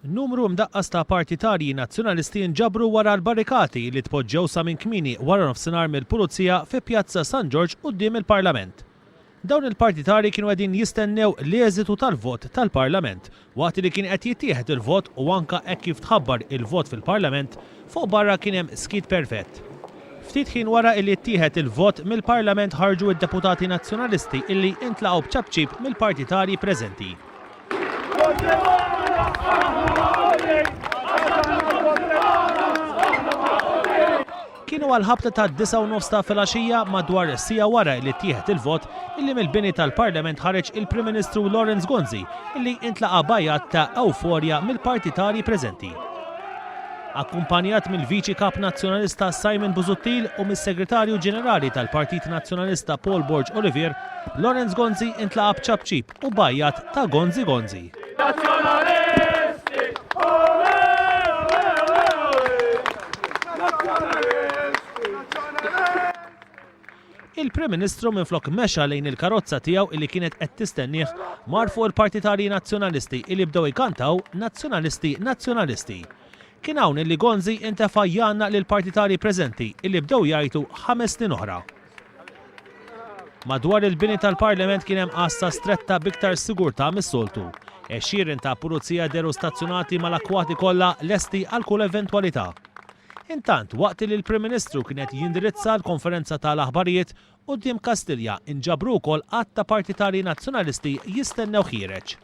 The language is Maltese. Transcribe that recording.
Numru mdaqqas ta' partitarji nazzjonalisti nġabru wara l-barrikati li tpoġġew sa minn kmieni wara nofsinhar mill-Pulizija fi Pjazza San George quddiem il-Parlament. Dawn il-partitarji kienu qegħdin jistennew l-eżitu tal-vot tal-Parlament waqt li kien qed jittieħed il-vot u anke hekk kif tħabbar il-vot fil-Parlament fuq barra kien hemm skit perfett. Ftit ħin wara li ttieħed il-vot mill-Parlament ħarġu id-deputati nazzjonalisti illi intlaqgħu b'ċabċib mill-partitarji preżenti. Kienu għal-ħabta ta' 9:30 ta' filgħaxija madwar sija wara li ttieħed il-vot illi mill-bini tal-Parlament ħareġ il-Prim Ministru Lawrence Gonzi illi intlaqa' bajat ta' euforja mill-partitarji preżenti. Akkumpanjat mill-Viċi Kap Nazzjonalista Simon Busuttil u mis-Segretarju Ġenerali tal-Partit Nazzjonalista Paul Borg Olivier, Lawrence Gonzi intlaqa' b'ċabċib u bajat ta' Gonzi Gonzi. Il-Prim Ministru minflok mexa lejn il-karozza tiegħu illi kienet qed tistennih mar fuq il-partitarji nazzjonalisti illi bdew ikantaw Nazzjonalisti Nazzjonalisti. Kien hawn illi Gonzi intefa' janna lil partitarji preżenti illi bdew jgħidu 5 snin oħra. Madwar il-bini tal-Parlament kien hemm qassa stretta biktar sigurtà mis-soltu. Għexxieren ta' pulizija deru stazzjonati mal-akkwati kollha lesti għal kull eventwalità. Intant, waqt li l-Prim Ministru kienet jindirizza l-konferenza tal-aħbarijiet quddiem Kastilja inġabru wkoll qatt ta' partitarji nazzjonalisti jistennew ħireġ.